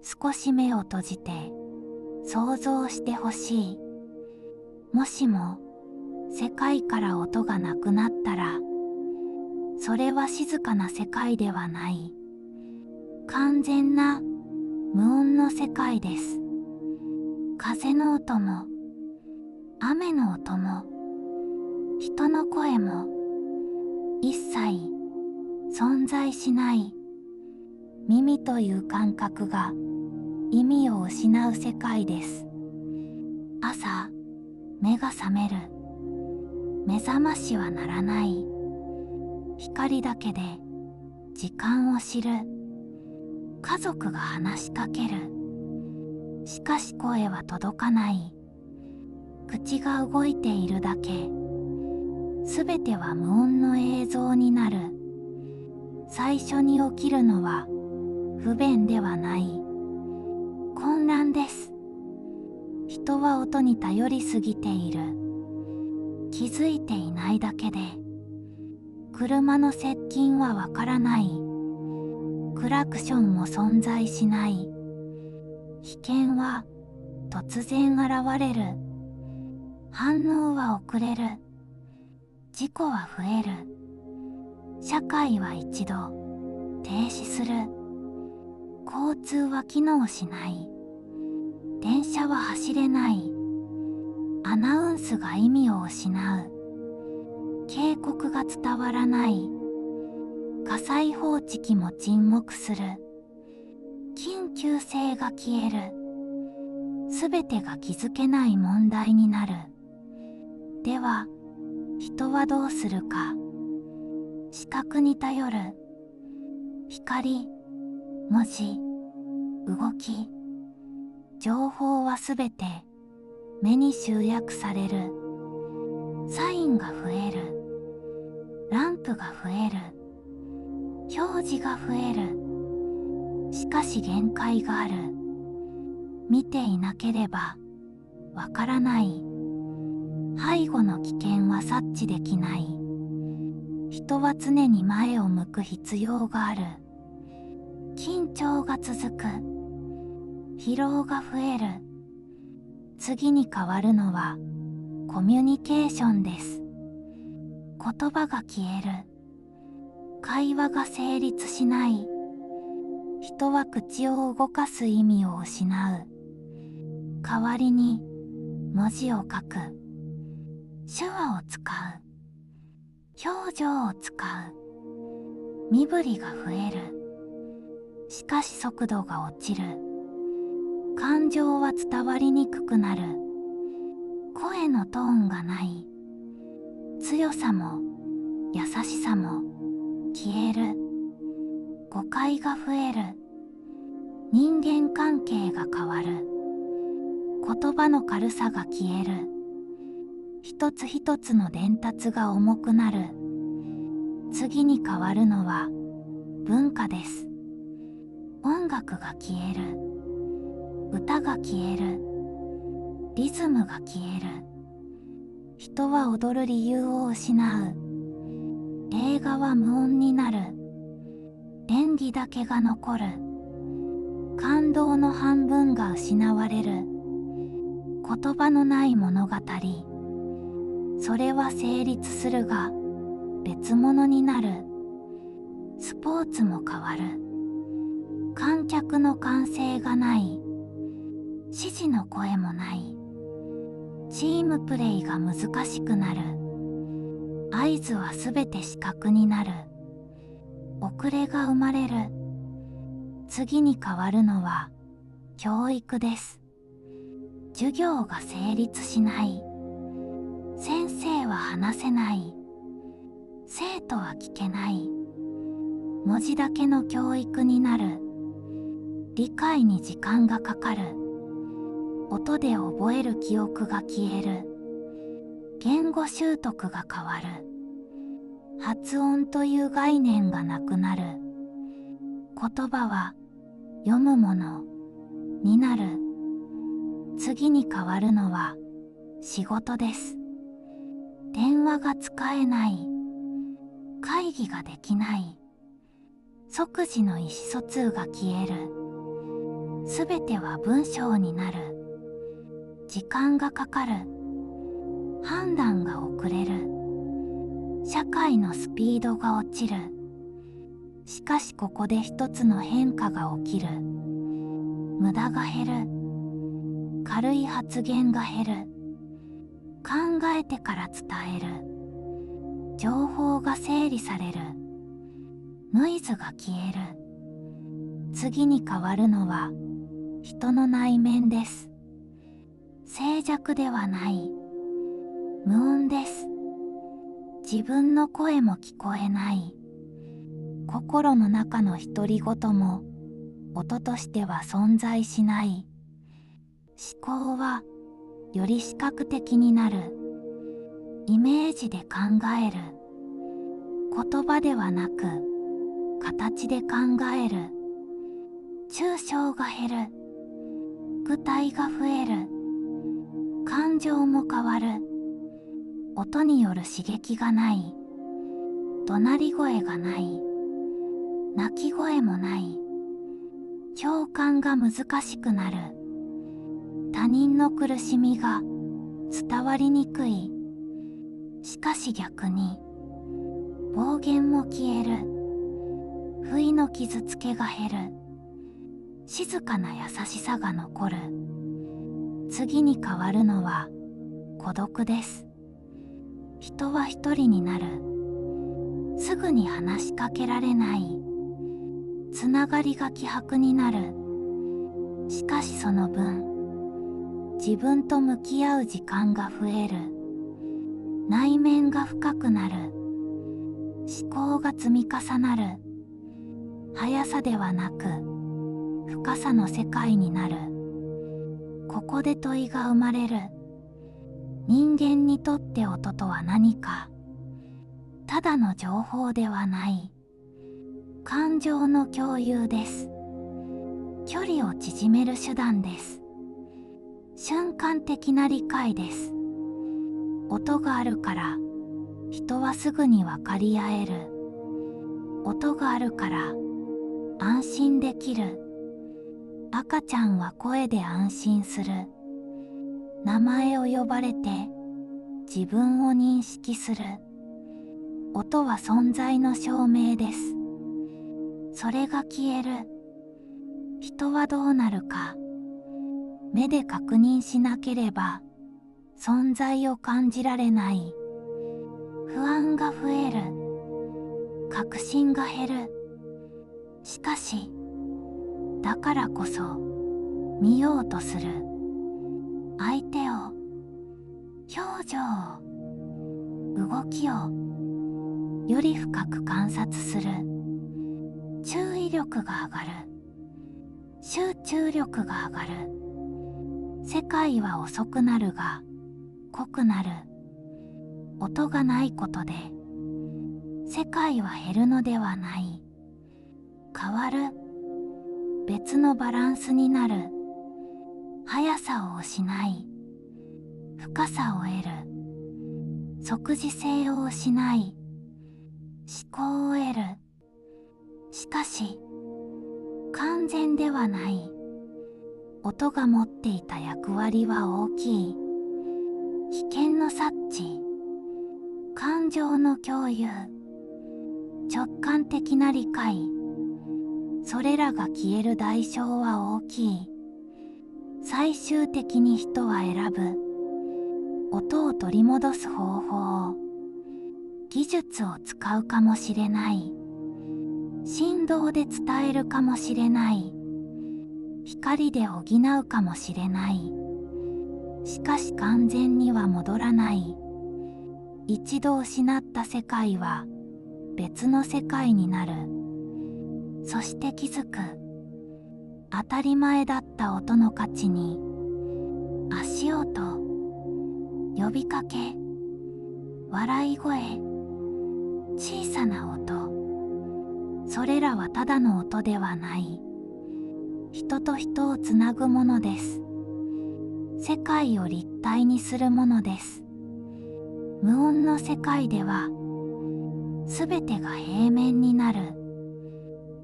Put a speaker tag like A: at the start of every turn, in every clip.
A: 少し目を閉じて想像してほしい。もしも世界から音がなくなったら、それは静かな世界ではない。完全な無音の世界です。風の音も、雨の音も、人の声も、一切存在しない。耳という感覚が意味を失う世界です。朝、目が覚める。目覚ましは鳴らない。光だけで時間を知る。家族が話しかける。しかし声は届かない。口が動いているだけ。すべては無音の映像になる。最初に起きるのは不便ではない。混乱です。人は音に頼りすぎている。気づいていないだけで。車の接近はわからない。クラクションも存在しない。危険は突然現れる。反応は遅れる。事故は増える。社会は一度停止する。交通は機能しない。電車は走れない。アナウンスが意味を失う。警告が伝わらない。火災報知器も沈黙する。緊急性が消える。すべてが気づけない問題になる。では、人はどうするか。視覚に頼る。光、文字、動き、情報はすべて目に集約される。サインが増える。ランプが増える。表示が増える。しかし限界がある。見ていなければわからない。背後の危険は察知できない。人は常に前を向く必要がある。緊張が続く。疲労が増える。次に変わるのはコミュニケーションです。言葉が消える。会話が成立しない。人は口を動かす意味を失う。代わりに文字を書く。手話を使う。表情を使う。身振りが増える。しかし速度が落ちる。感情は伝わりにくくなる。声のトーンがない。強さも優しさも消える。誤解が増える。人間関係が変わる。言葉の軽さが消える。一つ一つの伝達が重くなる。次に変わるのは文化です。音楽が消える。歌が消える。リズムが消える。人は踊る理由を失う。映画は無音になる。演技だけが残る。感動の半分が失われる。言葉のない物語。それは成立するが別物になる。スポーツも変わる。観客の歓声がない。指示の声もない。チームプレイが難しくなる。合図はすべて視覚になる。遅れが生まれる。次に変わるのは教育です。授業が成立しない。先生は話せない。生徒は聞けない。文字だけの教育になる。理解に時間がかかる。音で覚える記憶が消える。言語習得が変わる。発音という概念がなくなる。言葉は読むものになる。次に変わるのは仕事です。電話が使えない。会議ができない。即時の意思疎通が消える。すべては文章になる。時間がかかる。判断が遅れる。社会のスピードが落ちる。しかしここで一つの変化が起きる。無駄が減る。軽い発言が減る。考えてから伝える。情報が整理される。ノイズが消える。次に変わるのは人の内面です。静寂ではない。無音です。自分の声も聞こえない。心の中の独り言も音としては存在しない。思考はより視覚的になる。イメージで考える。言葉ではなく形で考える。抽象が減る。具体が増える。感情も変わる。音による刺激がない。怒鳴り声がない。泣き声もない。共感が難しくなる。他人の苦しみが伝わりにくい。しかし逆に暴言も消える。不意の傷つけが減る。静かな優しさが残る。次に変わるのは孤独です。人は一人になる。すぐに話しかけられない。つながりが希薄になる。しかしその分自分と向き合う時間が増える。内面が深くなる。思考が積み重なる。速さではなく深さの世界になる。ここで問いが生まれる。人間にとって音とは何か。ただの情報ではない。感情の共有です。距離を縮める手段です。瞬間的な理解です。音があるから人はすぐに分かり合える。音があるから安心できる。赤ちゃんは声で安心する。名前を呼ばれて自分を認識する。音は存在の証明です。それが消える。人はどうなるか。目で確認しなければ存在を感じられない。不安が増える。確信が減る。しかしだからこそ見ようとする。相手を、表情を、動きをより深く観察する。注意力が上がる。集中力が上がる。世界は遅くなるが濃くなる。音がないことで世界は減るのではない。変わる。別のバランスになる。速さを失い深さを得る。即時性を失い思考を得る。しかし完全ではない。音が持っていた役割は大きい。危険の察知、感情の共有、直感的な理解、それらが消える代償は大きい。最終的に人は選ぶ。音を取り戻す方法、技術を使うかもしれない。振動で伝えるかもしれない。光で補うかもしれない。しかし完全には戻らない。一度失った世界は別の世界になる。そして気づく。当たり前だった音の価値に。足音、呼びかけ、笑い声、小さな音、それらはただの音ではない。人と人をつなぐものです。世界を立体にするものです。無音の世界ではすべてが平面になる。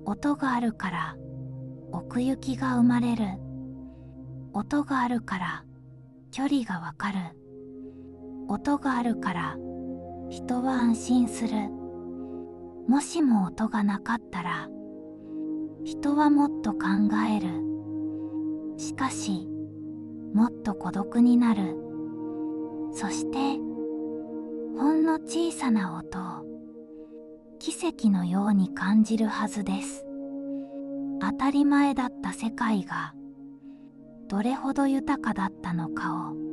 A: 音があるから奥行きが生まれる。音があるから距離がわかる。音があるから人は安心する。もしも音がなかったら人はもっと考える。しかしもっと孤独になる。そしてほんの小さな音を奇跡のように感じるはずです。当たり前だった世界がどれほど豊かだったのかを